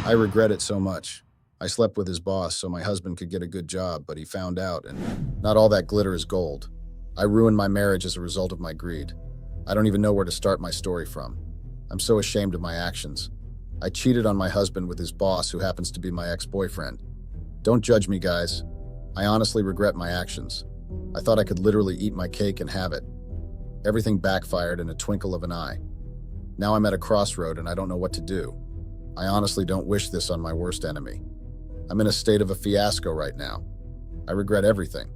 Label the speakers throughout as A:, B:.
A: I regret it so much. I slept with his boss so my husband could get a good job, but he found out, and not all that glitter is gold. I ruined my marriage as a result of my greed. I don't even know where to start my story from. I'm so ashamed of my actions. I cheated on my husband with his boss, who happens to be my ex-boyfriend. Don't judge me, guys. I honestly regret my actions. I thought I could literally eat my cake and have it. Everything backfired in a twinkle of an eye. Now I'm at a crossroad and I don't know what to do. I honestly don't wish this on my worst enemy. I'm in a state of a fiasco right now. I regret everything.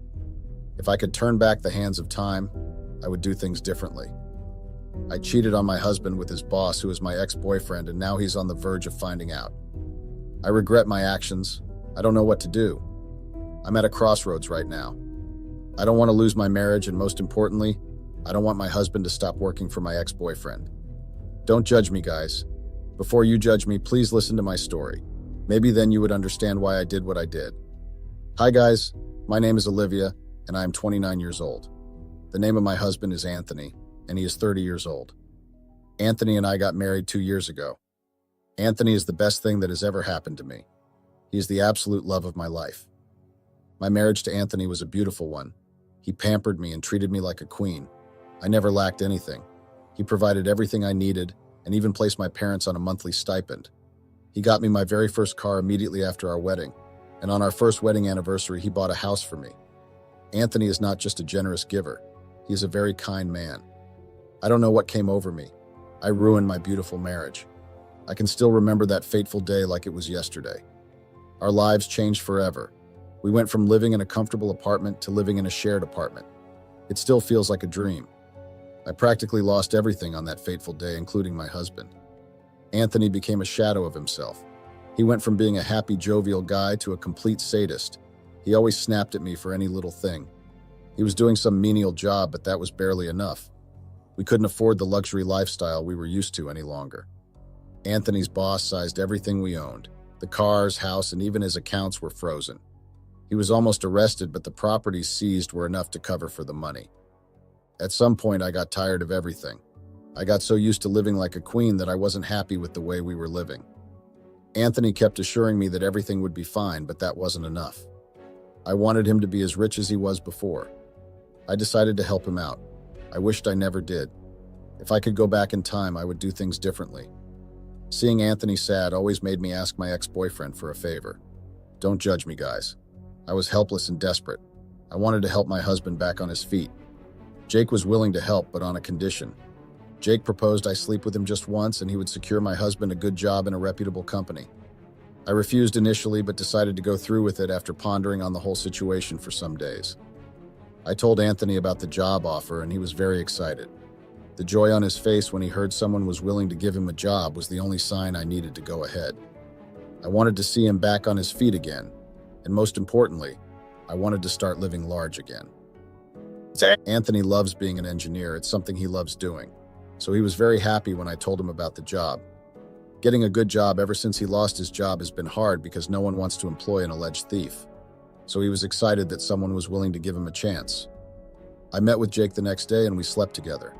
A: If I could turn back the hands of time, I would do things differently. I cheated on my husband with his boss, who is my ex-boyfriend, and now he's on the verge of finding out. I regret my actions. I don't know what to do. I'm at a crossroads right now. I don't want to lose my marriage, and most importantly, I don't want my husband to stop working for my ex-boyfriend. Don't judge me, guys. Before you judge me, please listen to my story. Maybe then you would understand why I did what I did. Hi guys, my name is Olivia, and I am 29 years old. The name of my husband is Anthony, and he is 30 years old. Anthony and I got married 2 years ago. Anthony is the best thing that has ever happened to me. He is the absolute love of my life. My marriage to Anthony was a beautiful one. He pampered me and treated me like a queen. I never lacked anything. He provided everything I needed and even placed my parents on a monthly stipend. He got me my very first car immediately after our wedding, and on our first wedding anniversary, he bought a house for me. Anthony is not just a generous giver. He is a very kind man. I don't know what came over me. I ruined my beautiful marriage. I can still remember that fateful day like it was yesterday. Our lives changed forever. We went from living in a comfortable apartment to living in a shared apartment. It still feels like a dream. I practically lost everything on that fateful day, including my husband. Anthony became a shadow of himself. He went from being a happy, jovial guy to a complete sadist. He always snapped at me for any little thing. He was doing some menial job, but that was barely enough. We couldn't afford the luxury lifestyle we were used to any longer. Anthony's boss seized everything we owned. The cars, house, and even his accounts were frozen. He was almost arrested, but the properties seized were enough to cover for the money. At some point, I got tired of everything. I got so used to living like a queen that I wasn't happy with the way we were living. Anthony kept assuring me that everything would be fine, but that wasn't enough. I wanted him to be as rich as he was before. I decided to help him out. I wished I never did. If I could go back in time, I would do things differently. Seeing Anthony sad always made me ask my ex-boyfriend for a favor. Don't judge me, guys. I was helpless and desperate. I wanted to help my husband back on his feet. Jake was willing to help, but on a condition. Jake proposed I sleep with him just once and he would secure my husband a good job in a reputable company. I refused initially, but decided to go through with it after pondering on the whole situation for some days. I told Anthony about the job offer and he was very excited. The joy on his face when he heard someone was willing to give him a job was the only sign I needed to go ahead. I wanted to see him back on his feet again, and most importantly, I wanted to start living large again. Anthony loves being an engineer. It's something he loves doing. So he was very happy when I told him about the job. Getting a good job ever since he lost his job has been hard because no one wants to employ an alleged thief. So he was excited that someone was willing to give him a chance. I met with Jake the next day and we slept together.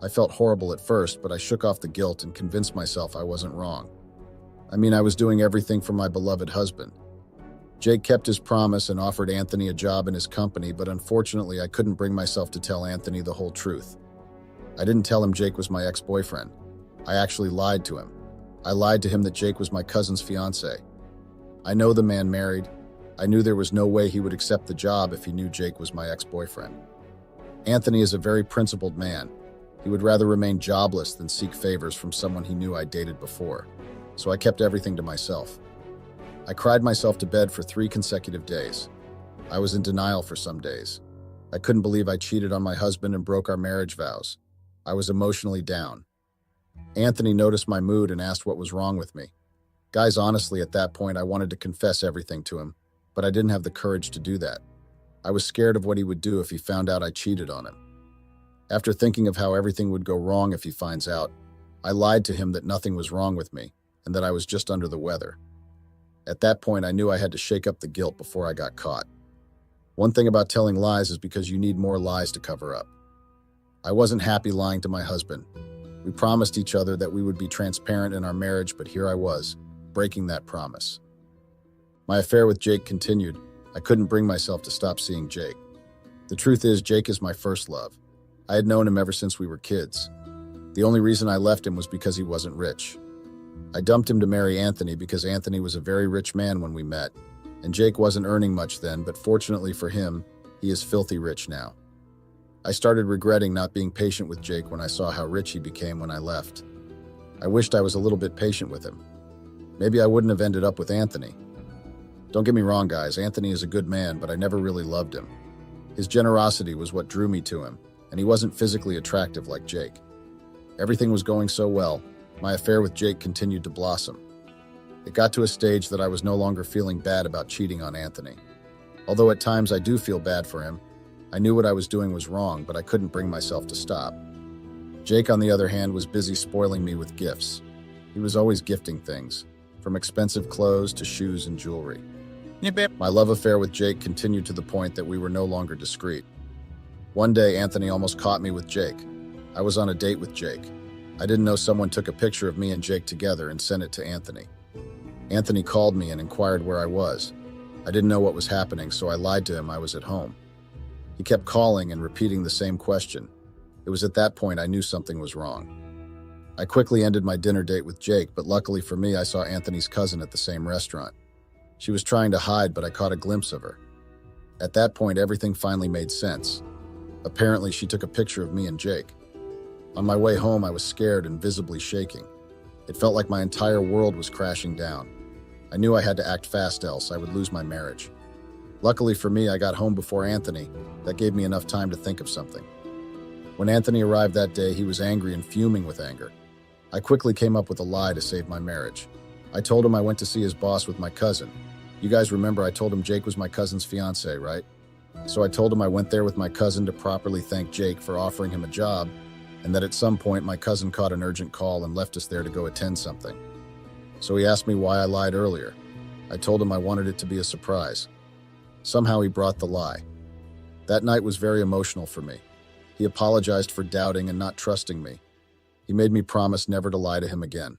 A: I felt horrible at first, but I shook off the guilt and convinced myself I wasn't wrong. I was doing everything for my beloved husband. Jake kept his promise and offered Anthony a job in his company, but unfortunately I couldn't bring myself to tell Anthony the whole truth. I didn't tell him Jake was my ex-boyfriend. I actually lied to him. I lied to him that Jake was my cousin's fiancé. I know the man married. I knew there was no way he would accept the job if he knew Jake was my ex-boyfriend. Anthony is a very principled man. He would rather remain jobless than seek favors from someone he knew I dated before. So I kept everything to myself. I cried myself to bed for 3 consecutive days. I was in denial for some days. I couldn't believe I cheated on my husband and broke our marriage vows. I was emotionally down. Anthony noticed my mood and asked what was wrong with me. Guys, honestly, at that point, I wanted to confess everything to him, but I didn't have the courage to do that. I was scared of what he would do if he found out I cheated on him. After thinking of how everything would go wrong if he finds out, I lied to him that nothing was wrong with me and that I was just under the weather. At that point, I knew I had to shake up the guilt before I got caught. One thing about telling lies is because you need more lies to cover up. I wasn't happy lying to my husband. We promised each other that we would be transparent in our marriage, but here I was, breaking that promise. My affair with Jake continued. I couldn't bring myself to stop seeing Jake. The truth is, Jake is my first love. I had known him ever since we were kids. The only reason I left him was because he wasn't rich. I dumped him to marry Anthony because Anthony was a very rich man when we met, and Jake wasn't earning much then, but fortunately for him, he is filthy rich now. I started regretting not being patient with Jake when I saw how rich he became when I left. I wished I was a little bit patient with him. Maybe I wouldn't have ended up with Anthony. Don't get me wrong, guys, Anthony is a good man, but I never really loved him. His generosity was what drew me to him, and he wasn't physically attractive like Jake. Everything was going so well. My affair with Jake continued to blossom. It got to a stage that I was no longer feeling bad about cheating on Anthony. Although at times I do feel bad for him, I knew what I was doing was wrong, but I couldn't bring myself to stop. Jake, on the other hand, was busy spoiling me with gifts. He was always gifting things, from expensive clothes to shoes and jewelry. My love affair with Jake continued to the point that we were no longer discreet. One day, Anthony almost caught me with Jake. I was on a date with Jake. I didn't know someone took a picture of me and Jake together and sent it to Anthony. Anthony called me and inquired where I was. I didn't know what was happening, so I lied to him I was at home. He kept calling and repeating the same question. It was at that point I knew something was wrong. I quickly ended my dinner date with Jake, but luckily for me, I saw Anthony's cousin at the same restaurant. She was trying to hide, but I caught a glimpse of her. At that point, everything finally made sense. Apparently, she took a picture of me and Jake. On my way home, I was scared and visibly shaking. It felt like my entire world was crashing down. I knew I had to act fast, else I would lose my marriage. Luckily for me, I got home before Anthony. That gave me enough time to think of something. When Anthony arrived that day, he was angry and fuming with anger. I quickly came up with a lie to save my marriage. I told him I went to see his boss with my cousin. You guys remember I told him Jake was my cousin's fiancé, right? So I told him I went there with my cousin to properly thank Jake for offering him a job, and that at some point my cousin caught an urgent call and left us there to go attend something. So he asked me why I lied earlier. I told him I wanted it to be a surprise. Somehow he brought the lie. That night was very emotional for me. He apologized for doubting and not trusting me. He made me promise never to lie to him again.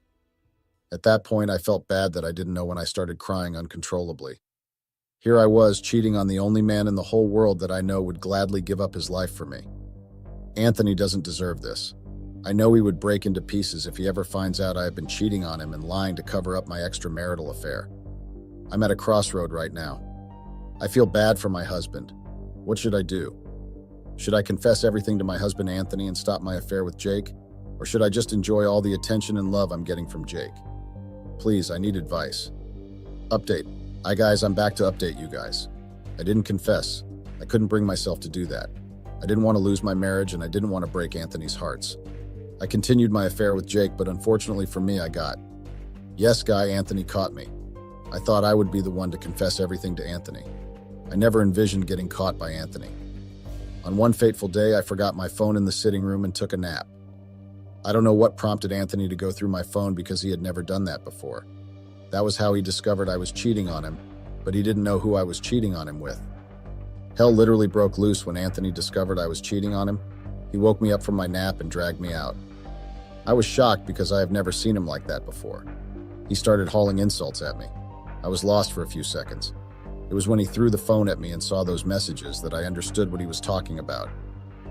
A: At that point, I felt bad that I didn't know when I started crying uncontrollably. Here I was, cheating on the only man in the whole world that I know would gladly give up his life for me. Anthony doesn't deserve this. I know he would break into pieces if he ever finds out I have been cheating on him and lying to cover up my extramarital affair. I'm at a crossroad right now. I feel bad for my husband. What should I do? Should I confess everything to my husband Anthony and stop my affair with Jake? Or should I just enjoy all the attention and love I'm getting from Jake? Please, I need advice. Update. Hi guys, I'm back to update you guys. I didn't confess. I couldn't bring myself to do that. I didn't want to lose my marriage and I didn't want to break Anthony's hearts. I continued my affair with Jake, but unfortunately for me, I got. Yes, guy, Anthony caught me. I thought I would be the one to confess everything to Anthony. I never envisioned getting caught by Anthony. On one fateful day, I forgot my phone in the sitting room and took a nap. I don't know what prompted Anthony to go through my phone because he had never done that before. That was how he discovered I was cheating on him, but he didn't know who I was cheating on him with. Hell literally broke loose when Anthony discovered I was cheating on him. He woke me up from my nap and dragged me out. I was shocked because I have never seen him like that before. He started hauling insults at me. I was lost for a few seconds. It was when he threw the phone at me and saw those messages that I understood what he was talking about.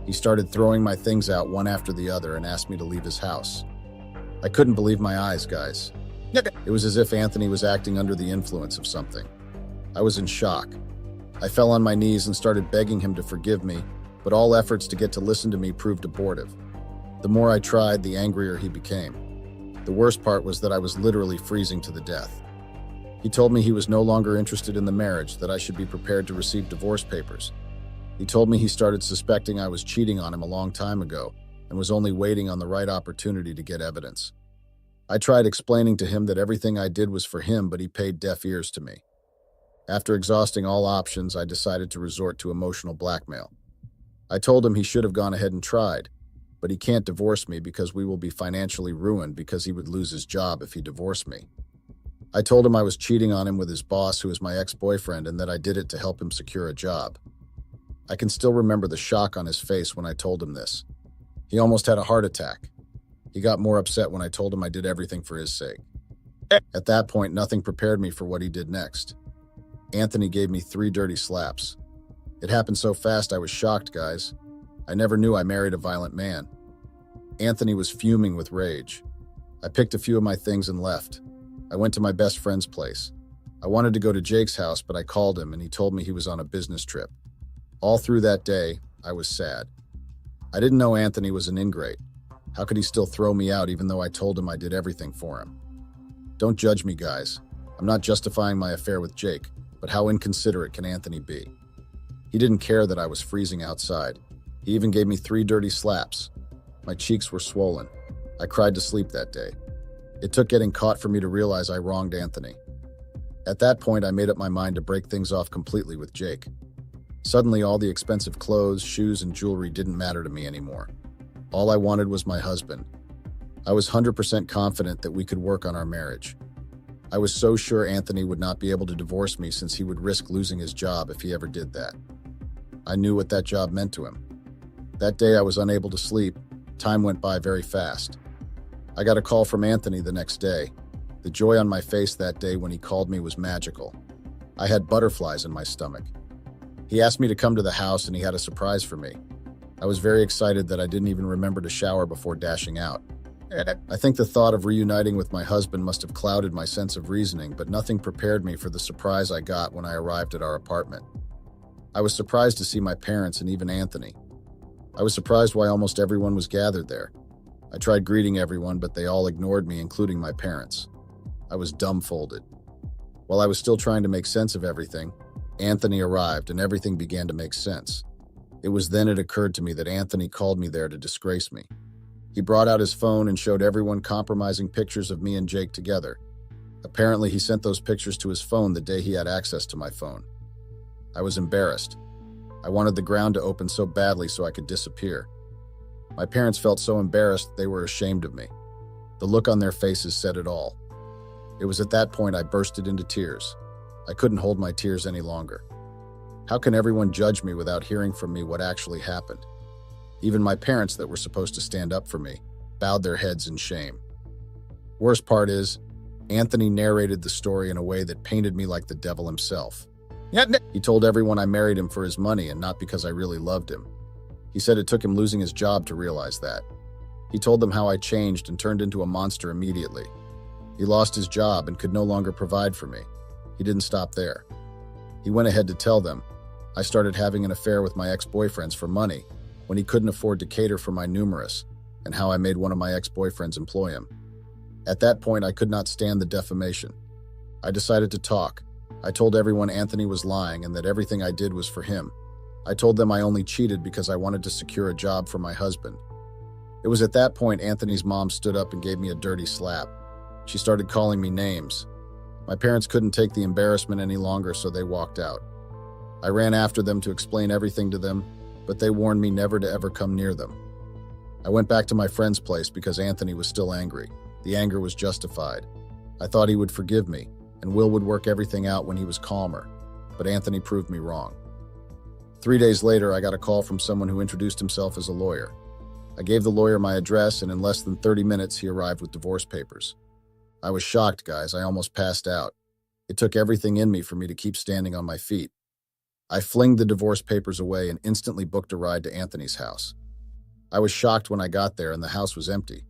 A: He started throwing my things out one after the other and asked me to leave his house. I couldn't believe my eyes, guys. It was as if Anthony was acting under the influence of something. I was in shock. I fell on my knees and started begging him to forgive me, but all efforts to get to listen to me proved abortive. The more I tried, the angrier he became. The worst part was that I was literally freezing to the death. He told me he was no longer interested in the marriage, that I should be prepared to receive divorce papers. He told me he started suspecting I was cheating on him a long time ago and was only waiting on the right opportunity to get evidence. I tried explaining to him that everything I did was for him, but he paid deaf ears to me. After exhausting all options, I decided to resort to emotional blackmail. I told him he should have gone ahead and tried, but he can't divorce me because we will be financially ruined because he would lose his job if he divorced me. I told him I was cheating on him with his boss, who is my ex-boyfriend, and that I did it to help him secure a job. I can still remember the shock on his face when I told him this. He almost had a heart attack. He got more upset when I told him I did everything for his sake. At that point, nothing prepared me for what he did next. Anthony gave me 3 dirty slaps. It happened so fast I was shocked, guys. I never knew I married a violent man. Anthony was fuming with rage. I picked a few of my things and left. I went to my best friend's place. I wanted to go to Jake's house, but I called him and he told me he was on a business trip. All through that day, I was sad. I didn't know Anthony was an ingrate. How could he still throw me out even though I told him I did everything for him? Don't judge me, guys. I'm not justifying my affair with Jake, but how inconsiderate can Anthony be? He didn't care that I was freezing outside. He even gave me 3 dirty slaps. My cheeks were swollen. I cried to sleep that day. It took getting caught for me to realize I wronged Anthony. At that point, I made up my mind to break things off completely with Jake. Suddenly, all the expensive clothes, shoes, and jewelry didn't matter to me anymore. All I wanted was my husband. I was 100% confident that we could work on our marriage. I was so sure Anthony would not be able to divorce me since he would risk losing his job if he ever did that. I knew what that job meant to him. That day, I was unable to sleep. Time went by very fast. I got a call from Anthony the next day. The joy on my face that day when he called me was magical. I had butterflies in my stomach. He asked me to come to the house and he had a surprise for me. I was very excited that I didn't even remember to shower before dashing out. I think the thought of reuniting with my husband must have clouded my sense of reasoning, but nothing prepared me for the surprise I got when I arrived at our apartment. I was surprised to see my parents and even Anthony. I was surprised why almost everyone was gathered there. I tried greeting everyone, but they all ignored me, including my parents. I was dumbfounded. While I was still trying to make sense of everything, Anthony arrived and everything began to make sense. It was then it occurred to me that Anthony called me there to disgrace me. He brought out his phone and showed everyone compromising pictures of me and Jake together. Apparently, he sent those pictures to his phone the day he had access to my phone. I was embarrassed. I wanted the ground to open so badly so I could disappear. My parents felt so embarrassed they were ashamed of me. The look on their faces said it all. It was at that point I bursted into tears. I couldn't hold my tears any longer. How can everyone judge me without hearing from me what actually happened? Even my parents that were supposed to stand up for me bowed their heads in shame. Worst part is, Anthony narrated the story in a way that painted me like the devil himself. He told everyone I married him for his money and not because I really loved him. He said it took him losing his job to realize that. He told them how I changed and turned into a monster immediately. He lost his job and could no longer provide for me. He didn't stop there. He went ahead to tell them I started having an affair with my ex-boyfriends for money when he couldn't afford to cater for my numerous, and how I made one of my ex-boyfriends employ him. At that point, I could not stand the defamation. I decided to talk. I told everyone Anthony was lying and that everything I did was for him. I told them I only cheated because I wanted to secure a job for my husband. It was at that point Anthony's mom stood up and gave me a dirty slap. She started calling me names. My parents couldn't take the embarrassment any longer, so they walked out. I ran after them to explain everything to them, but they warned me never to ever come near them. I went back to my friend's place because Anthony was still angry. The anger was justified. I thought he would forgive me, and Will would work everything out when he was calmer, but Anthony proved me wrong. 3 days later, I got a call from someone who introduced himself as a lawyer. I gave the lawyer my address, and in less than 30 minutes, he arrived with divorce papers. I was shocked, guys. I almost passed out. It took everything in me for me to keep standing on my feet. I flinged the divorce papers away and instantly booked a ride to Anthony's house. I was shocked when I got there and the house was empty.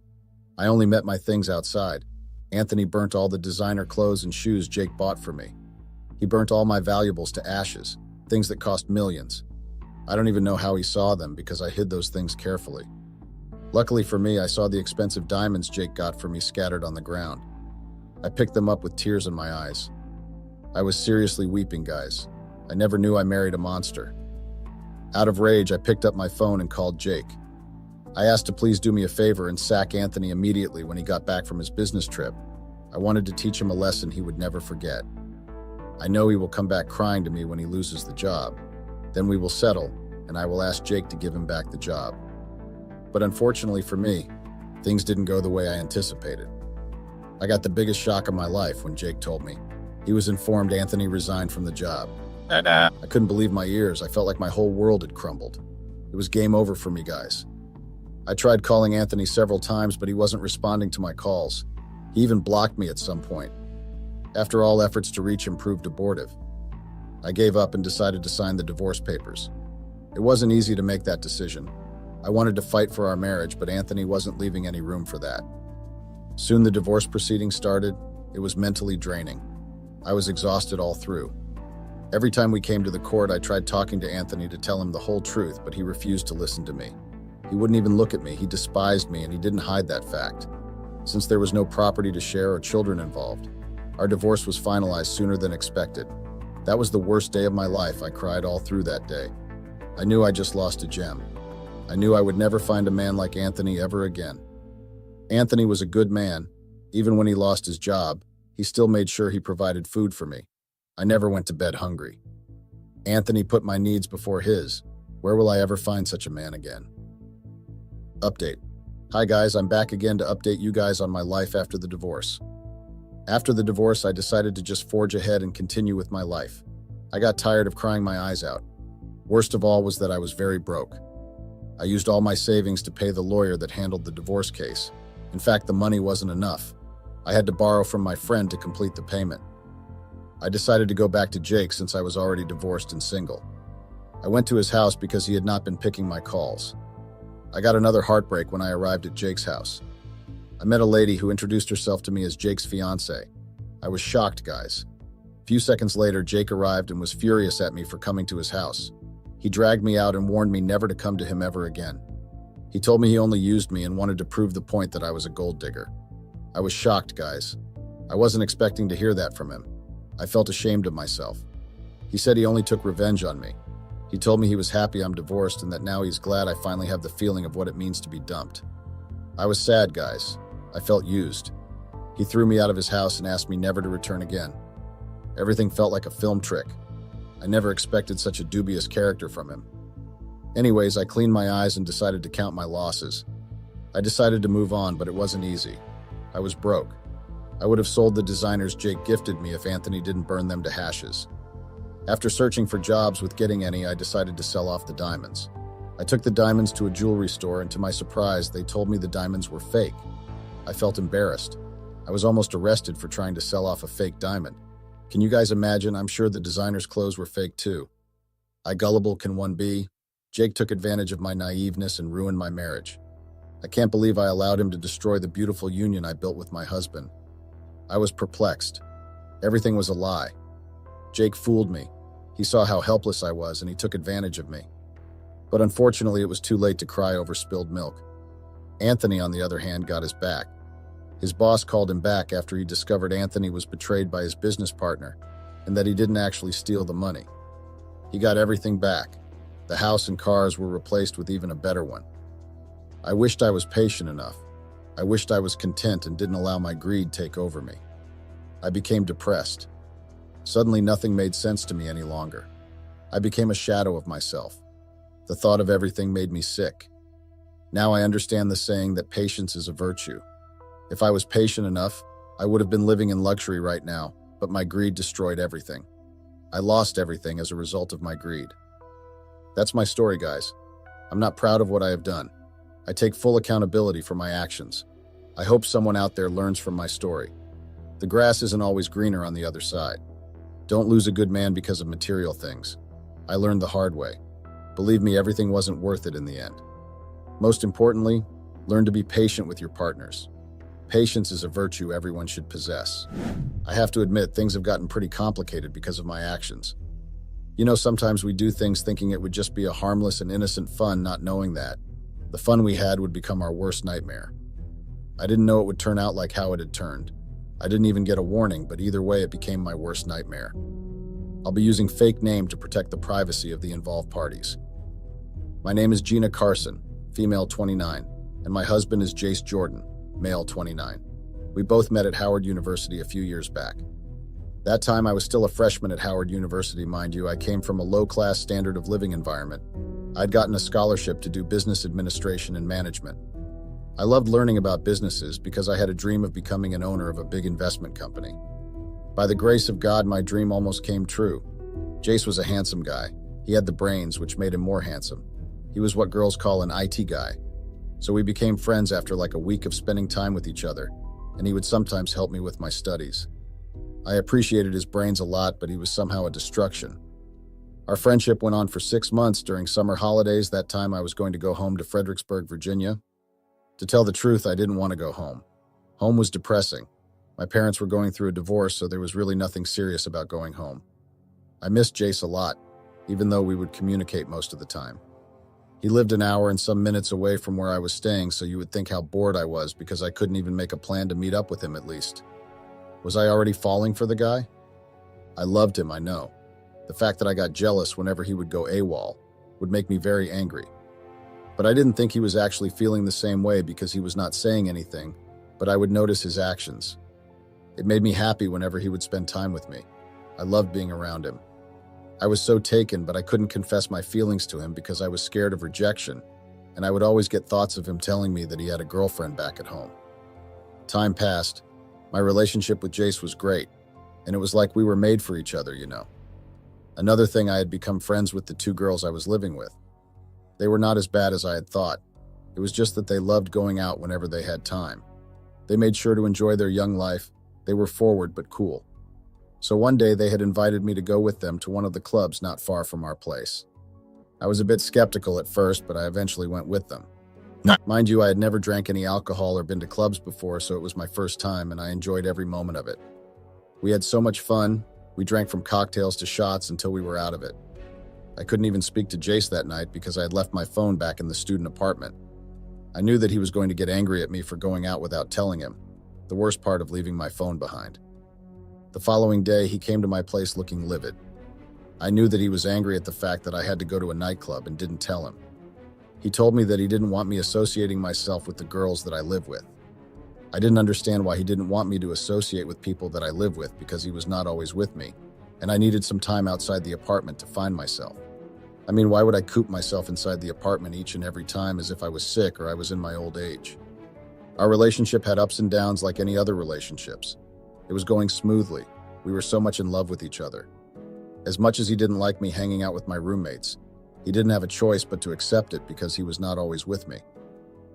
A: I only met my things outside. Anthony burnt all the designer clothes and shoes Jake bought for me. He burnt all my valuables to ashes, things that cost millions. I don't even know how he saw them because I hid those things carefully. Luckily for me, I saw the expensive diamonds Jake got for me scattered on the ground. I picked them up with tears in my eyes. I was seriously weeping, guys. I never knew I married a monster. Out of rage, I picked up my phone and called Jake. I asked to please do me a favor and sack Anthony immediately when he got back from his business trip. I wanted to teach him a lesson he would never forget. I know he will come back crying to me when he loses the job. Then we will settle, and I will ask Jake to give him back the job. But unfortunately for me, things didn't go the way I anticipated. I got the biggest shock of my life when Jake told me. He was informed Anthony resigned from the job. I couldn't believe my ears. I felt like my whole world had crumbled. It was game over for me, guys. I tried calling Anthony several times, but he wasn't responding to my calls. He even blocked me at some point. After all efforts to reach him proved abortive, I gave up and decided to sign the divorce papers. It wasn't easy to make that decision. I wanted to fight for our marriage, but Anthony wasn't leaving any room for that. Soon the divorce proceedings started. It was mentally draining. I was exhausted all through. Every time we came to the court, I tried talking to Anthony to tell him the whole truth, but he refused to listen to me. He wouldn't even look at me. He despised me, and he didn't hide that fact. Since there was no property to share or children involved, our divorce was finalized sooner than expected. That was the worst day of my life. I cried all through that day. I knew I just lost a gem. I knew I would never find a man like Anthony ever again. Anthony was a good man. Even when he lost his job, he still made sure he provided food for me. I never went to bed hungry. Anthony put my needs before his. Where will I ever find such a man again? Update. Hi guys, I'm back again to update you guys on my life after the divorce. After the divorce, I decided to just forge ahead and continue with my life. I got tired of crying my eyes out. Worst of all was that I was very broke. I used all my savings to pay the lawyer that handled the divorce case. In fact, the money wasn't enough. I had to borrow from my friend to complete the payment. I decided to go back to Jake since I was already divorced and single. I went to his house because he had not been picking my calls. I got another heartbreak when I arrived at Jake's house. I met a lady who introduced herself to me as Jake's fiancée. I was shocked, guys. A few seconds later, Jake arrived and was furious at me for coming to his house. He dragged me out and warned me never to come to him ever again. He told me he only used me and wanted to prove the point that I was a gold digger. I was shocked, guys. I wasn't expecting to hear that from him. I felt ashamed of myself. He said he only took revenge on me. He told me he was happy I'm divorced and that now he's glad I finally have the feeling of what it means to be dumped. I was sad, guys. I felt used. He threw me out of his house and asked me never to return again. Everything felt like a film trick. I never expected such a dubious character from him. Anyways, I cleaned my eyes and decided to count my losses. I decided to move on, but it wasn't easy. I was broke. I would have sold the designers Jake gifted me if Anthony didn't burn them to hashes. After searching for jobs with getting any, I decided to sell off the diamonds. I took the diamonds to a jewelry store, and to my surprise, they told me the diamonds were fake. I felt embarrassed. I was almost arrested for trying to sell off a fake diamond. Can you guys imagine? I'm sure the designers' clothes were fake too. How gullible can one be? Jake took advantage of my naiveness and ruined my marriage. I can't believe I allowed him to destroy the beautiful union I built with my husband. I was perplexed. Everything was a lie. Jake fooled me. He saw how helpless I was and he took advantage of me. But unfortunately, it was too late to cry over spilled milk. Anthony, on the other hand, got his back. His boss called him back after he discovered Anthony was betrayed by his business partner and that he didn't actually steal the money. He got everything back. The house and cars were replaced with even a better one. I wished I was patient enough. I wished I was content and didn't allow my greed take over me. I became depressed. Suddenly, nothing made sense to me any longer. I became a shadow of myself. The thought of everything made me sick. Now I understand the saying that patience is a virtue. If I was patient enough, I would have been living in luxury right now, but my greed destroyed everything. I lost everything as a result of my greed. That's my story, guys. I'm not proud of what I have done. I take full accountability for my actions. I hope someone out there learns from my story. The grass isn't always greener on the other side. Don't lose a good man because of material things. I learned the hard way. Believe me, everything wasn't worth it in the end. Most importantly, learn to be patient with your partners. Patience is a virtue everyone should possess. I have to admit, things have gotten pretty complicated because of my actions. You know, sometimes we do things thinking it would just be a harmless and innocent fun, not knowing that the fun we had would become our worst nightmare. I didn't know it would turn out like how it had turned. I didn't even get a warning, but either way, it became my worst nightmare. I'll be using fake name to protect the privacy of the involved parties. My name is Gina Carson, female 29, and my husband is Jace Jordan, male 29. We both met at Howard University a few years back. That time I was still a freshman at Howard University, mind you. I came from a low-class standard of living environment. I'd gotten a scholarship to do business administration and management. I loved learning about businesses because I had a dream of becoming an owner of a big investment company. By the grace of God, my dream almost came true. Jace was a handsome guy. He had the brains, which made him more handsome. He was what girls call an IT guy. So we became friends after like a week of spending time with each other. and he would sometimes help me with my studies. I appreciated his brains a lot, but he was somehow a distraction. Our friendship went on for 6 months. During summer holidays. That time I was going to go home to Fredericksburg, Virginia. To tell the truth, I didn't want to go home. Home was depressing. My parents were going through a divorce, so there was really nothing serious about going home. I missed Jace a lot, even though we would communicate most of the time. He lived an hour and some minutes away from where I was staying, so you would think how bored I was because I couldn't even make a plan to meet up with him at least. Was I already falling for the guy? I loved him, I know. The fact that I got jealous whenever he would go AWOL would make me very angry. But I didn't think he was actually feeling the same way because he was not saying anything, but I would notice his actions. It made me happy whenever he would spend time with me. I loved being around him. I was so taken, but I couldn't confess my feelings to him because I was scared of rejection, and I would always get thoughts of him telling me that he had a girlfriend back at home. Time passed. My relationship with Jace was great, and it was like we were made for each other, you know. Another thing, I had become friends with the 2 girls I was living with. They were not as bad as I had thought. It was just that they loved going out whenever they had time. They made sure to enjoy their young life. They were forward but cool. So one day they had invited me to go with them to one of the clubs not far from our place. I was a bit skeptical at first, but I eventually went with them. Mind you, I had never drank any alcohol or been to clubs before, so it was my first time, and I enjoyed every moment of it. We had so much fun. We drank from cocktails to shots until we were out of it. I couldn't even speak to Jace that night because I had left my phone back in the student apartment. I knew that he was going to get angry at me for going out without telling him, the worst part of leaving my phone behind. The following day, he came to my place looking livid. I knew that he was angry at the fact that I had to go to a nightclub and didn't tell him. He told me that he didn't want me associating myself with the girls that I live with. I didn't understand why he didn't want me to associate with people that I live with because he was not always with me, and I needed some time outside the apartment to find myself. I mean, why would I coop myself inside the apartment each and every time as if I was sick or I was in my old age? Our relationship had ups and downs like any other relationships. It was going smoothly. We were so much in love with each other. As much as he didn't like me hanging out with my roommates, he didn't have a choice but to accept it because he was not always with me.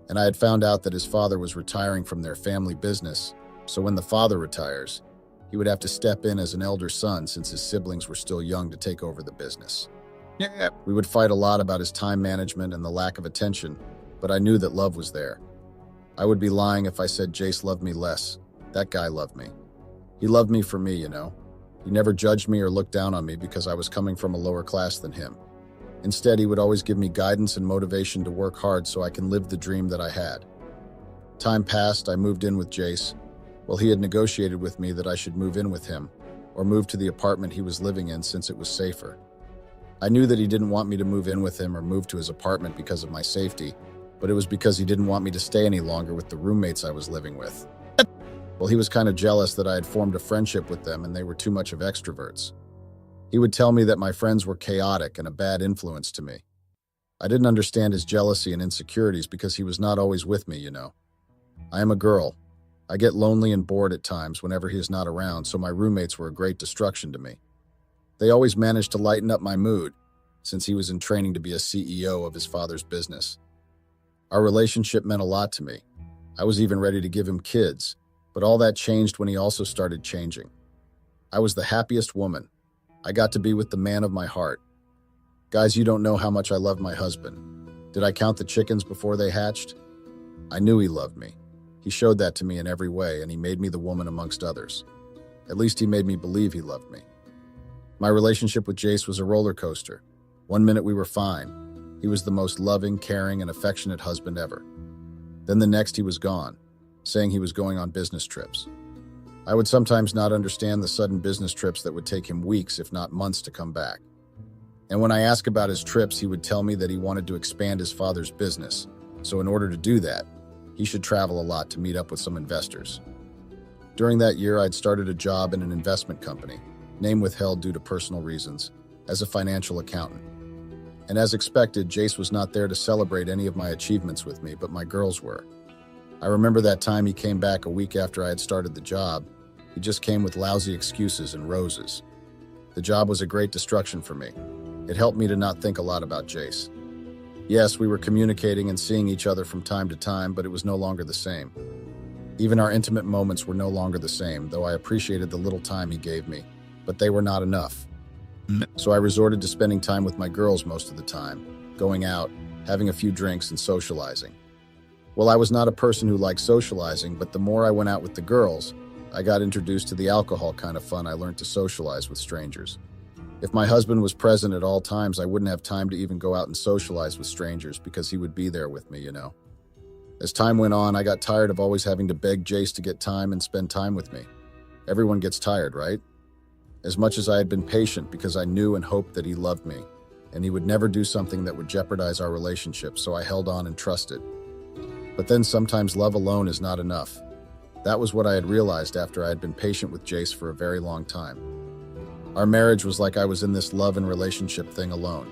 A: And I had found out that his father was retiring from their family business, so when the father retires, he would have to step in as an elder son since his siblings were still young to take over the business. We would fight a lot about his time management and the lack of attention, but I knew that love was there. I would be lying if I said Jace loved me less. That guy loved me. He loved me for me, you know. He never judged me or looked down on me because I was coming from a lower class than him. Instead, he would always give me guidance and motivation to work hard so I can live the dream that I had. Time passed, I moved in with Jace. Well, he had negotiated with me that I should move in with him, or move to the apartment he was living in since it was safer. I knew that he didn't want me to move in with him or move to his apartment because of my safety, but it was because he didn't want me to stay any longer with the roommates I was living with. Well, he was kind of jealous that I had formed a friendship with them and they were too much of extroverts. He would tell me that my friends were chaotic and a bad influence to me. I didn't understand his jealousy and insecurities because he was not always with me, you know. I am a girl. I get lonely and bored at times whenever he is not around, so my roommates were a great distraction to me. They always managed to lighten up my mood, since he was in training to be a CEO of his father's business. Our relationship meant a lot to me. I was even ready to give him kids, but all that changed when he also started changing. I was the happiest woman. I got to be with the man of my heart. Guys, you don't know how much I love my husband. Did I count the chickens before they hatched? I knew he loved me. He showed that to me in every way, and he made me the woman amongst others. At least he made me believe he loved me. My relationship with Jace was a roller coaster. One minute we were fine. He was the most loving, caring, and affectionate husband ever. Then the next he was gone, saying he was going on business trips. I would sometimes not understand the sudden business trips that would take him weeks, if not months, to come back. And when I asked about his trips, he would tell me that he wanted to expand his father's business, so in order to do that, he should travel a lot to meet up with some investors. During that year, I'd started a job in an investment company, name withheld due to personal reasons, as a financial accountant. And as expected, Jace was not there to celebrate any of my achievements with me, but my girls were. I remember that time he came back a week after I had started the job. He just came with lousy excuses and roses. The job was a great distraction for me. It helped me to not think a lot about Jace. Yes, we were communicating and seeing each other from time to time, but it was no longer the same. Even our intimate moments were no longer the same, though I appreciated the little time he gave me, but they were not enough. So I resorted to spending time with my girls most of the time, going out, having a few drinks, and socializing. Well, I was not a person who liked socializing, but the more I went out with the girls, I got introduced to the alcohol kind of fun I learned to socialize with strangers. If my husband was present at all times, I wouldn't have time to even go out and socialize with strangers because he would be there with me, you know. As time went on, I got tired of always having to beg Jace to get time and spend time with me. Everyone gets tired, right? As much as I had been patient because I knew and hoped that he loved me, and he would never do something that would jeopardize our relationship, so I held on and trusted. But then sometimes love alone is not enough. That was what I had realized after I had been patient with Jace for a very long time. Our marriage was like I was in this love and relationship thing alone.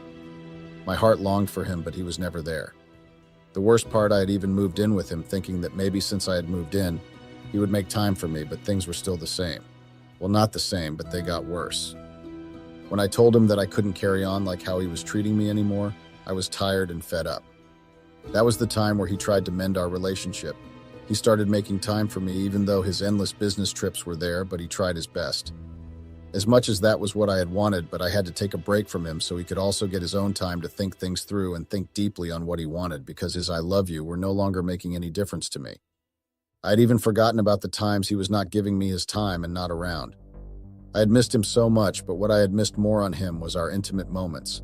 A: My heart longed for him, but he was never there. The worst part, I had even moved in with him thinking that maybe since I had moved in, he would make time for me, but things were still the same. Well, not the same, but they got worse. When I told him that I couldn't carry on like how he was treating me anymore, I was tired and fed up. That was the time where he tried to mend our relationship. He started making time for me even though his endless business trips were there, but he tried his best. As much as that was what I had wanted, but I had to take a break from him so he could also get his own time to think things through and think deeply on what he wanted, because his "I love you" were no longer making any difference to me. I had even forgotten about the times he was not giving me his time and not around. I had missed him so much, but what I had missed more on him was our intimate moments.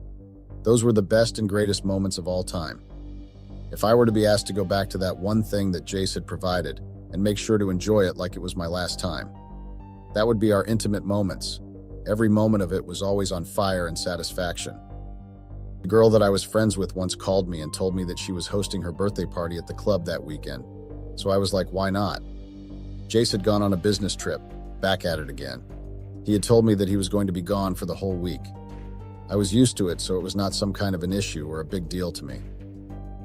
A: Those were the best and greatest moments of all time. If I were to be asked to go back to that one thing that Jace had provided and make sure to enjoy it like it was my last time, that would be our intimate moments. Every moment of it was always on fire and satisfaction. The girl that I was friends with once called me and told me that she was hosting her birthday party at the club that weekend. So I was like, why not? Jace had gone on a business trip, back at it again. He had told me that he was going to be gone for the whole week. I was used to it, so it was not some kind of an issue or a big deal to me.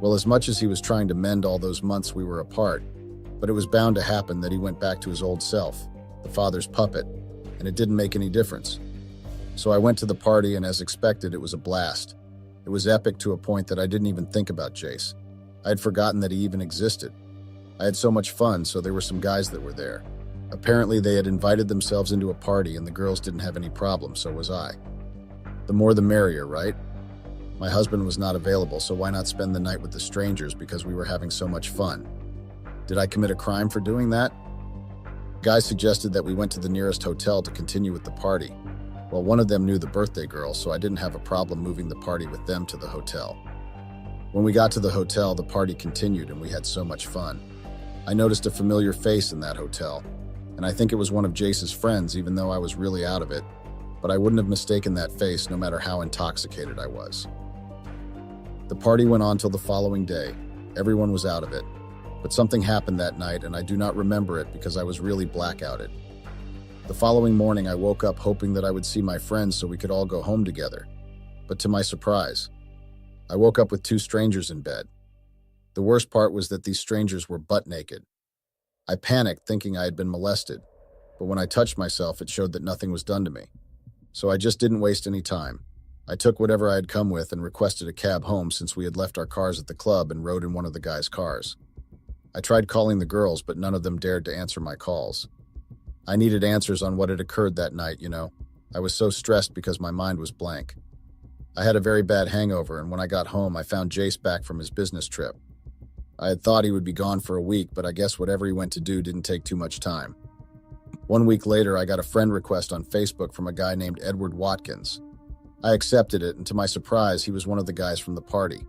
A: Well, as much as he was trying to mend all those months we were apart, but it was bound to happen that he went back to his old self, the father's puppet, and it didn't make any difference. So I went to the party, and as expected, it was a blast. It was epic to a point that I didn't even think about Jace. I had forgotten that he even existed. I had so much fun, so there were some guys that were there. Apparently, they had invited themselves into a party, and the girls didn't have any problem, so was I. The more the merrier, right? My husband was not available, so why not spend the night with the strangers because we were having so much fun? Did I commit a crime for doing that? Guys suggested that we went to the nearest hotel to continue with the party. Well, one of them knew the birthday girl, so I didn't have a problem moving the party with them to the hotel. When we got to the hotel, the party continued and we had so much fun. I noticed a familiar face in that hotel, and I think it was one of Jace's friends, even though I was really out of it, but I wouldn't have mistaken that face no matter how intoxicated I was. The party went on till the following day. Everyone was out of it. But something happened that night, and I do not remember it because I was really blackouted. The following morning, I woke up hoping that I would see my friends so we could all go home together. But to my surprise, I woke up with two strangers in bed. The worst part was that these strangers were butt naked. I panicked, thinking I had been molested, but when I touched myself, it showed that nothing was done to me. So I just didn't waste any time. I took whatever I had come with and requested a cab home since we had left our cars at the club and rode in one of the guys' cars. I tried calling the girls, but none of them dared to answer my calls. I needed answers on what had occurred that night, you know. I was so stressed because my mind was blank. I had a very bad hangover, and when I got home, I found Jace back from his business trip. I had thought he would be gone for a week, but I guess whatever he went to do didn't take too much time. 1 week later, I got a friend request on Facebook from a guy named Edward Watkins. I accepted it, and to my surprise, he was one of the guys from the party.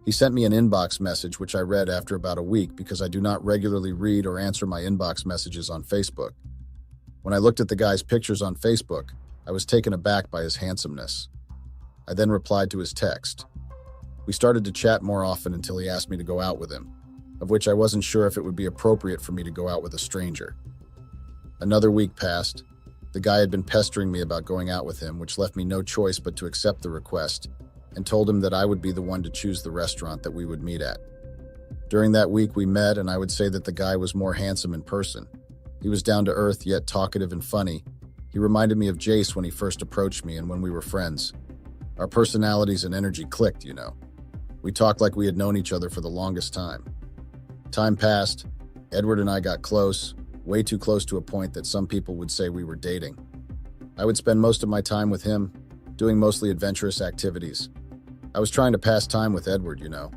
A: He sent me an inbox message, which I read after about a week because I do not regularly read or answer my inbox messages on Facebook. When I looked at the guy's pictures on Facebook, I was taken aback by his handsomeness. I then replied to his text. We started to chat more often until he asked me to go out with him, of which I wasn't sure if it would be appropriate for me to go out with a stranger. Another week passed. The guy had been pestering me about going out with him, which left me no choice but to accept the request, and told him that I would be the one to choose the restaurant that we would meet at. During that week we met, and I would say that the guy was more handsome in person. He was down to earth, yet talkative and funny. He reminded me of Jace when he first approached me and when we were friends. Our personalities and energy clicked, you know. We talked like we had known each other for the longest time. Time passed, Edward and I got close, way too close to a point that some people would say we were dating. I would spend most of my time with him, doing mostly adventurous activities. I was trying to pass time with Edward, you know.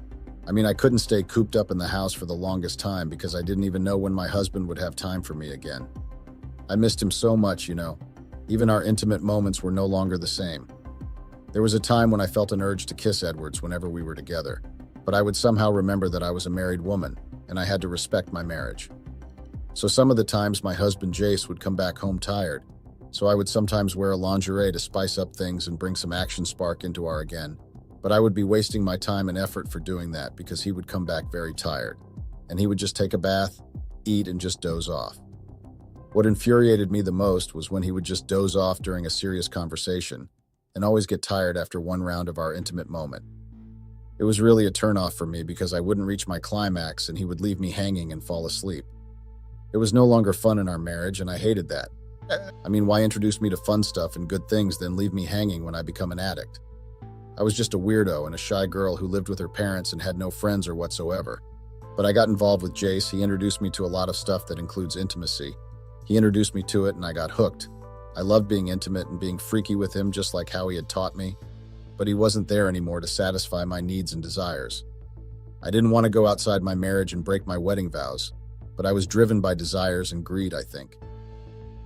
A: I couldn't stay cooped up in the house for the longest time because I didn't even know when my husband would have time for me again. I missed him so much, you know. Even our intimate moments were no longer the same. There was a time when I felt an urge to kiss Edwards whenever we were together, but I would somehow remember that I was a married woman, and I had to respect my marriage. So some of the times my husband Jace would come back home tired, so I would sometimes wear a lingerie to spice up things and bring some action spark into our again. But I would be wasting my time and effort for doing that because he would come back very tired, and he would just take a bath, eat, and just doze off. What infuriated me the most was when he would just doze off during a serious conversation and always get tired after one round of our intimate moment. It was really a turnoff for me because I wouldn't reach my climax and he would leave me hanging and fall asleep. It was no longer fun in our marriage, and I hated that. Why introduce me to fun stuff and good things then leave me hanging when I become an addict? I was just a weirdo and a shy girl who lived with her parents and had no friends or whatsoever. But I got involved with Jace. He introduced me to a lot of stuff that includes intimacy. He introduced me to it and I got hooked. I loved being intimate and being freaky with him just like how he had taught me. But he wasn't there anymore to satisfy my needs and desires. I didn't want to go outside my marriage and break my wedding vows, but I was driven by desires and greed, I think.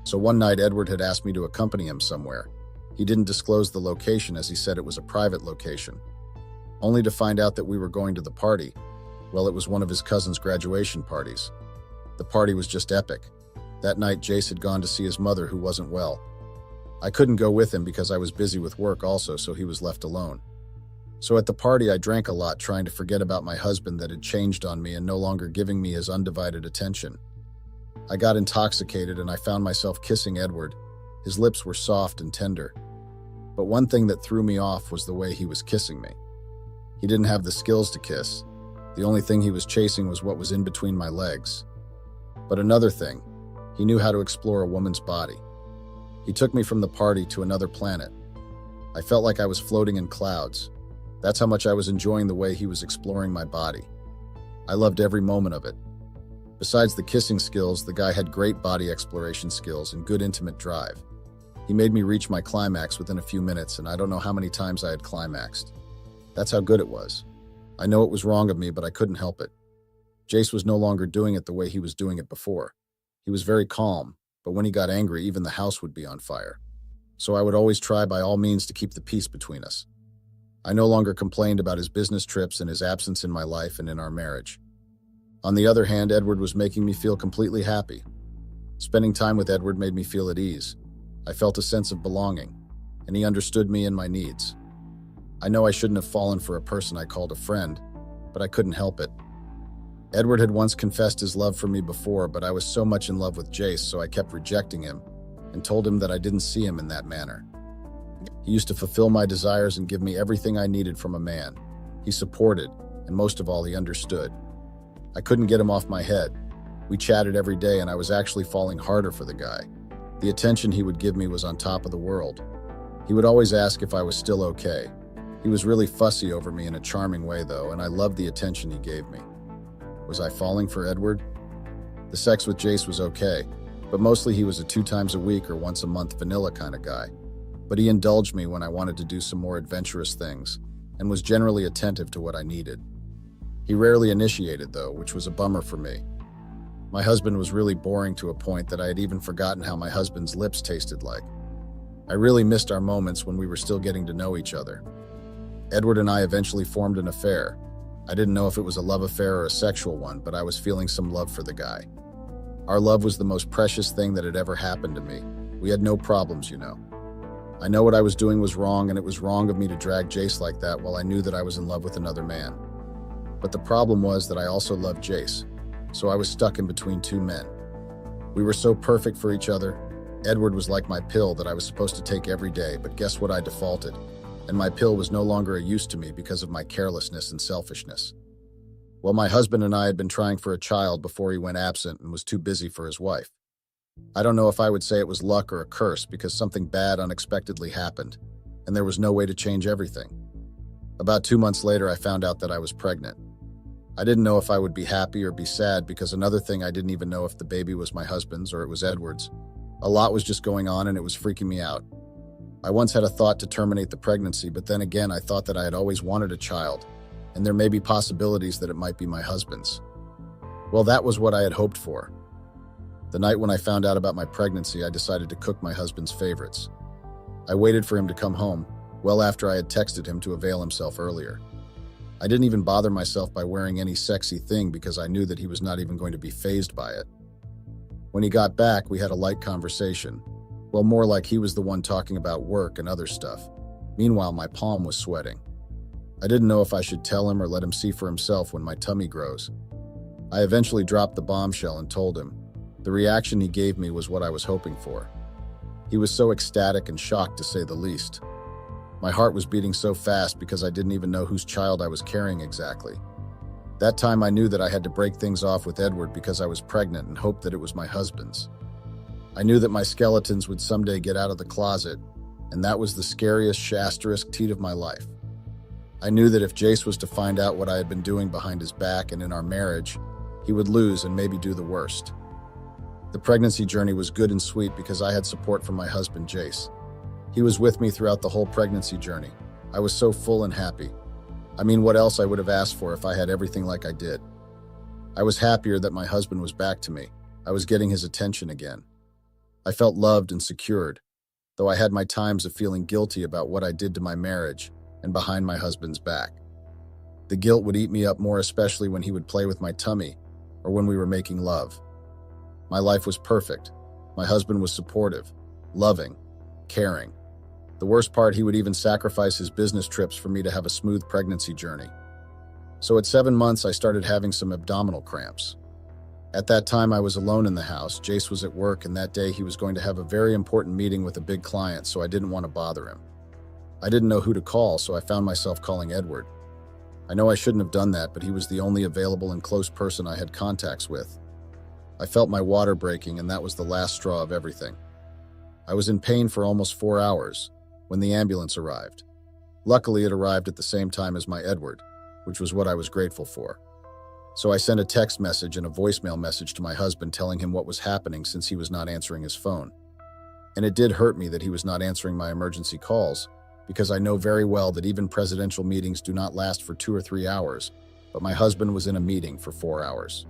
A: So one night Edward had asked me to accompany him somewhere. He didn't disclose the location as he said it was a private location. Only to find out that we were going to the party. Well, it was one of his cousin's graduation parties. The party was just epic. That night Jace had gone to see his mother who wasn't well. I couldn't go with him because I was busy with work also, so he was left alone. So at the party I drank a lot trying to forget about my husband that had changed on me and no longer giving me his undivided attention. I got intoxicated and I found myself kissing Edward. His lips were soft and tender. But one thing that threw me off was the way he was kissing me. He didn't have the skills to kiss. The only thing he was chasing was what was in between my legs. But another thing, he knew how to explore a woman's body. He took me from the party to another planet. I felt like I was floating in clouds. That's how much I was enjoying the way he was exploring my body. I loved every moment of it. Besides the kissing skills, the guy had great body exploration skills and good intimate drive. He made me reach my climax within a few minutes, and I don't know how many times I had climaxed. That's how good it was. I know it was wrong of me, but I couldn't help it. Jace was no longer doing it the way he was doing it before. He was very calm, but when he got angry, even the house would be on fire. So I would always try by all means to keep the peace between us. I no longer complained about his business trips and his absence in my life and in our marriage. On the other hand, Edward was making me feel completely happy. Spending time with Edward made me feel at ease. I felt a sense of belonging, and he understood me and my needs. I know I shouldn't have fallen for a person I called a friend, but I couldn't help it. Edward had once confessed his love for me before, but I was so much in love with Jace, so I kept rejecting him and told him that I didn't see him in that manner. He used to fulfill my desires and give me everything I needed from a man. He supported, and most of all, he understood. I couldn't get him off my head. We chatted every day, and I was actually falling harder for the guy. The attention he would give me was on top of the world. He would always ask if I was still okay. He was really fussy over me in a charming way, though, and I loved the attention he gave me. Was I falling for Edward? The sex with Jace was okay, but mostly he was a 2 times a week or once a month vanilla kind of guy. But he indulged me when I wanted to do some more adventurous things, and was generally attentive to what I needed. He rarely initiated, though, which was a bummer for me. My husband was really boring to a point that I had even forgotten how my husband's lips tasted like. I really missed our moments when we were still getting to know each other. Edward and I eventually formed an affair. I didn't know if it was a love affair or a sexual one, but I was feeling some love for the guy. Our love was the most precious thing that had ever happened to me. We had no problems, you know. I know what I was doing was wrong, and it was wrong of me to drag Jace like that while I knew that I was in love with another man. But the problem was that I also loved Jace, so I was stuck in between 2 men. We were so perfect for each other. Edward was like my pill that I was supposed to take every day, but guess what? I defaulted, and my pill was no longer a use to me because of my carelessness and selfishness. Well, my husband and I had been trying for a child before he went absent and was too busy for his wife. I don't know if I would say it was luck or a curse because something bad unexpectedly happened, and there was no way to change everything. About 2 months later, I found out that I was pregnant. I didn't know if I would be happy or be sad because another thing, I didn't even know if the baby was my husband's or it was Edward's. A lot was just going on and it was freaking me out. I once had a thought to terminate the pregnancy, but then again, I thought that I had always wanted a child, and there may be possibilities that it might be my husband's. Well, that was what I had hoped for. The night when I found out about my pregnancy, I decided to cook my husband's favorites. I waited for him to come home, well after I had texted him to avail himself earlier. I didn't even bother myself by wearing any sexy thing because I knew that he was not even going to be fazed by it. When he got back, we had a light conversation. Well, more like he was the one talking about work and other stuff. Meanwhile, my palm was sweating. I didn't know if I should tell him or let him see for himself when my tummy grows. I eventually dropped the bombshell and told him. The reaction he gave me was what I was hoping for. He was so ecstatic and shocked, to say the least. My heart was beating so fast because I didn't even know whose child I was carrying exactly. That time I knew that I had to break things off with Edward because I was pregnant and hoped that it was my husband's. I knew that my skeletons would someday get out of the closet, and that was the scariest asterisk teat of my life. I knew that if Jace was to find out what I had been doing behind his back and in our marriage, he would lose and maybe do the worst. The pregnancy journey was good and sweet because I had support from my husband, Jace. He was with me throughout the whole pregnancy journey. I was so full and happy. I mean, what else I would have asked for if I had everything like I did? I was happier that my husband was back to me. I was getting his attention again. I felt loved and secured, though I had my times of feeling guilty about what I did to my marriage and behind my husband's back. The guilt would eat me up more, especially when he would play with my tummy or when we were making love. My life was perfect. My husband was supportive, loving, caring. The worst part, he would even sacrifice his business trips for me to have a smooth pregnancy journey. So at 7 months, I started having some abdominal cramps. At that time, I was alone in the house. Jace was at work, and that day he was going to have a very important meeting with a big client, so I didn't want to bother him. I didn't know who to call, so I found myself calling Edward. I know I shouldn't have done that, but he was the only available and close person I had contacts with. I felt my water breaking, and that was the last straw of everything. I was in pain for almost 4 hours when the ambulance arrived. Luckily, it arrived at the same time as my Edward, which was what I was grateful for. So I sent a text message and a voicemail message to my husband telling him what was happening since he was not answering his phone. And it did hurt me that he was not answering my emergency calls, because I know very well that even presidential meetings do not last for 2 or 3 hours, but my husband was in a meeting for 4 hours.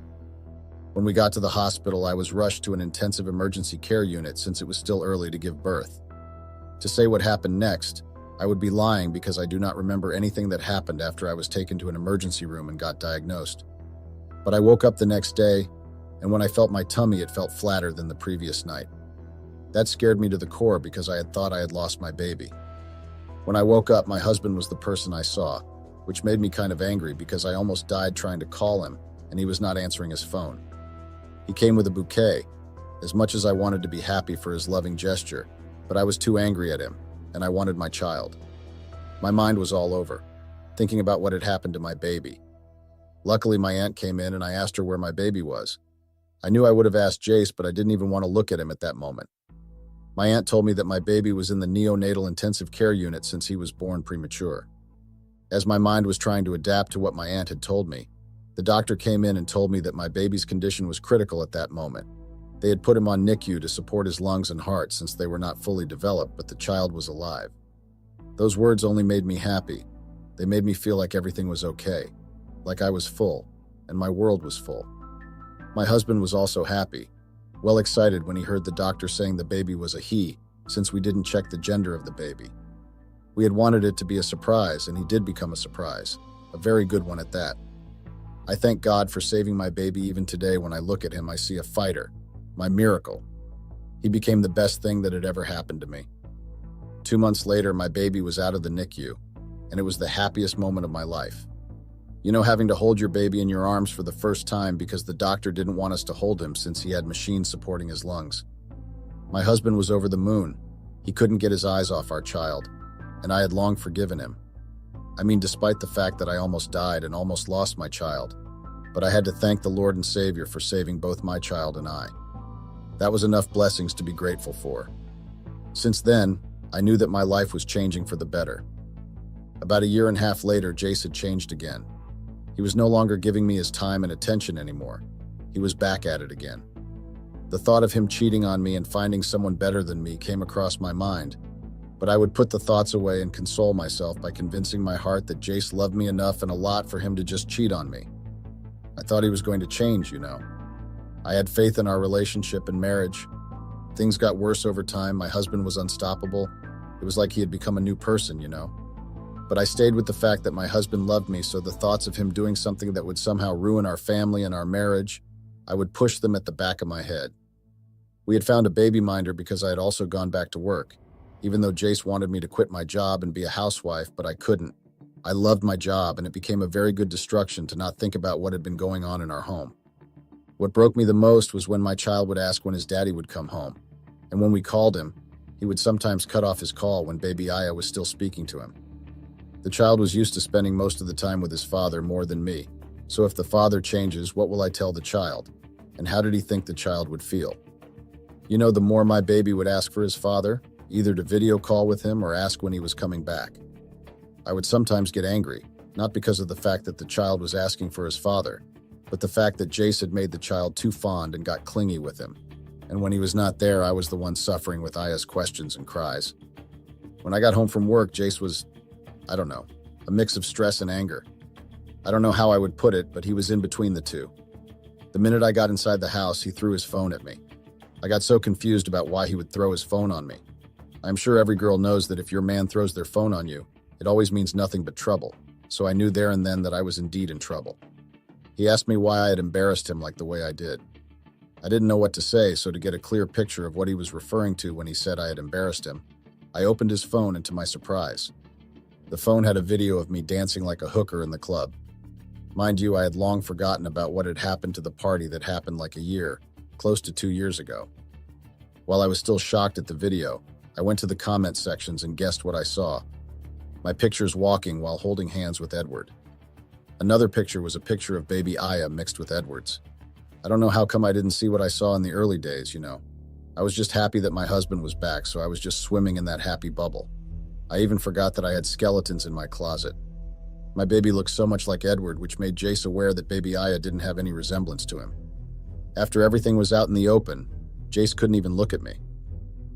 A: When we got to the hospital, I was rushed to an intensive emergency care unit since it was still early to give birth. To say what happened next, I would be lying because I do not remember anything that happened after I was taken to an emergency room and got diagnosed. But I woke up the next day, and when I felt my tummy, it felt flatter than the previous night. That scared me to the core because I had thought I had lost my baby. When I woke up, my husband was the person I saw, which made me kind of angry because I almost died trying to call him, and he was not answering his phone. He came with a bouquet, as much as I wanted to be happy for his loving gesture, but I was too angry at him, and I wanted my child. My mind was all over, thinking about what had happened to my baby. Luckily, my aunt came in and I asked her where my baby was. I knew I would have asked Jace, but I didn't even want to look at him at that moment. My aunt told me that my baby was in the neonatal intensive care unit since he was born premature. As my mind was trying to adapt to what my aunt had told me, the doctor came in and told me that my baby's condition was critical at that moment. They had put him on NICU to support his lungs and heart since they were not fully developed, but the child was alive. Those words only made me happy. They made me feel like everything was okay, like I was full, and my world was full. My husband was also happy, well excited when he heard the doctor saying the baby was a he, since we didn't check the gender of the baby. We had wanted it to be a surprise, and he did become a surprise, a very good one at that. I thank God for saving my baby. Even today when I look at him, I see a fighter, my miracle. He became the best thing that had ever happened to me. 2 months later, my baby was out of the NICU, and it was the happiest moment of my life. You know, having to hold your baby in your arms for the first time because the doctor didn't want us to hold him since he had machines supporting his lungs. My husband was over the moon. He couldn't get his eyes off our child, and I had long forgiven him. I mean, despite the fact that I almost died and almost lost my child, but I had to thank the Lord and Savior for saving both my child and I. That was enough blessings to be grateful for. Since then, I knew that my life was changing for the better. About a year and a half later, Jace had changed again. He was no longer giving me his time and attention anymore. He was back at it again. The thought of him cheating on me and finding someone better than me came across my mind, but I would put the thoughts away and console myself by convincing my heart that Jace loved me enough and a lot for him to just cheat on me. I thought he was going to change, I had faith in our relationship and marriage. Things got worse over time. My husband was unstoppable. It was like he had become a new person, But I stayed with the fact that my husband loved me, so the thoughts of him doing something that would somehow ruin our family and our marriage, I would push them at the back of my head. We had found a baby minder because I had also gone back to work, even though Jace wanted me to quit my job and be a housewife, but I couldn't. I loved my job, and it became a very good distraction to not think about what had been going on in our home. What broke me the most was when my child would ask when his daddy would come home, and when we called him, he would sometimes cut off his call when baby Aya was still speaking to him. The child was used to spending most of the time with his father more than me, so if the father changes, what will I tell the child? And how did he think the child would feel? The more my baby would ask for his father, either to video call with him or ask when he was coming back. I would sometimes get angry, not because of the fact that the child was asking for his father, but the fact that Jace had made the child too fond and got clingy with him. And when he was not there, I was the one suffering with Aya's questions and cries. When I got home from work, Jace was, a mix of stress and anger. I don't know how I would put it, but he was in between the two. The minute I got inside the house, he threw his phone at me. I got so confused about why he would throw his phone on me. I'm sure every girl knows that if your man throws their phone on you, it always means nothing but trouble, so I knew there and then that I was indeed in trouble. He asked me why I had embarrassed him like the way I did. I didn't know what to say, so to get a clear picture of what he was referring to when he said I had embarrassed him, I opened his phone, and to my surprise, the phone had a video of me dancing like a hooker in the club. Mind you, I had long forgotten about what had happened to the party that happened like close to 2 years ago. While I was still shocked at the video, I went to the comment sections and guessed what I saw. My pictures walking while holding hands with Edward. Another picture was a picture of baby Aya mixed with Edward's. I don't know how come I didn't see what I saw in the early days, I was just happy that my husband was back, so I was just swimming in that happy bubble. I even forgot that I had skeletons in my closet. My baby looked so much like Edward, which made Jace aware that baby Aya didn't have any resemblance to him. After everything was out in the open, Jace couldn't even look at me.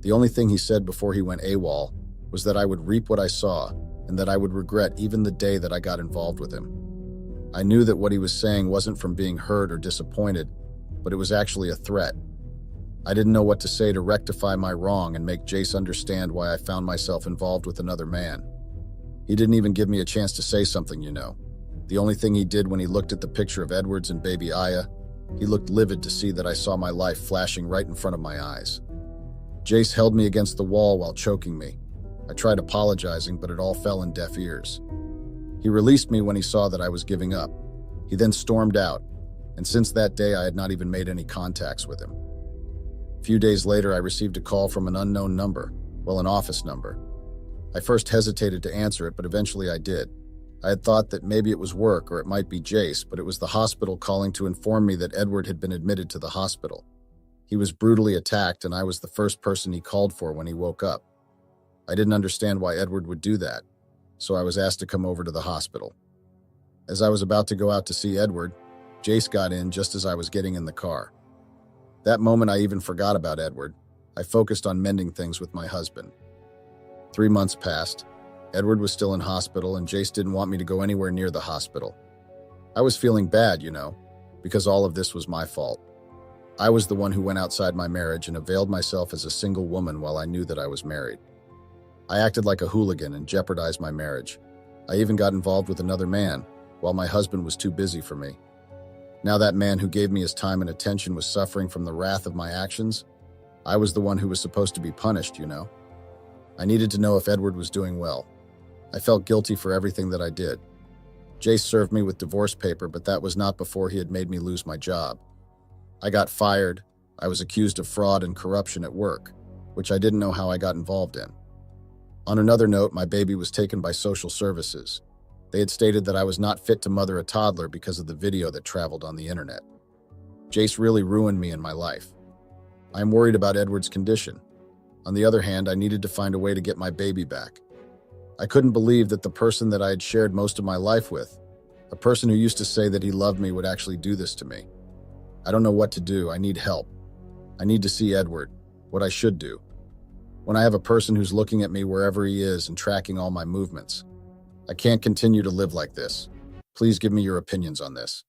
A: The only thing he said before he went AWOL was that I would reap what I saw and that I would regret even the day that I got involved with him. I knew that what he was saying wasn't from being hurt or disappointed, but it was actually a threat. I didn't know what to say to rectify my wrong and make Jace understand why I found myself involved with another man. He didn't even give me a chance to say something, The only thing he did when he looked at the picture of Edwards and baby Aya, he looked livid to see that I saw my life flashing right in front of my eyes. Jace held me against the wall while choking me. I tried apologizing, but it all fell in deaf ears. He released me when he saw that I was giving up. He then stormed out, and since that day I had not even made any contacts with him. A few days later, I received a call from an unknown number, an office number. I first hesitated to answer it, but eventually I did. I had thought that maybe it was work or it might be Jace, but it was the hospital calling to inform me that Edward had been admitted to the hospital. He was brutally attacked, and I was the first person he called for when he woke up. I didn't understand why Edward would do that, so I was asked to come over to the hospital. As I was about to go out to see Edward, Jace got in just as I was getting in the car. That moment I even forgot about Edward. I focused on mending things with my husband. 3 months passed. Edward was still in hospital, and Jace didn't want me to go anywhere near the hospital. I was feeling bad, because all of this was my fault. I was the one who went outside my marriage and availed myself as a single woman while I knew that I was married. I acted like a hooligan and jeopardized my marriage. I even got involved with another man, while my husband was too busy for me. Now that man who gave me his time and attention was suffering from the wrath of my actions. I was the one who was supposed to be punished, I needed to know if Edward was doing well. I felt guilty for everything that I did. Jace served me with divorce paper, but that was not before he had made me lose my job. I got fired. I was accused of fraud and corruption at work, which I didn't know how I got involved in. On another note, my baby was taken by social services. They had stated that I was not fit to mother a toddler because of the video that traveled on the internet. Jace really ruined me in my life. I am worried about Edward's condition. On the other hand, I needed to find a way to get my baby back. I couldn't believe that the person that I had shared most of my life with A person who used to say that he loved me would actually do this to me. I don't know what to do. I need help. I need to see Edward. What I should do. When I have a person who's looking at me wherever he is and tracking all my movements. I can't continue to live like this. Please give me your opinions on this.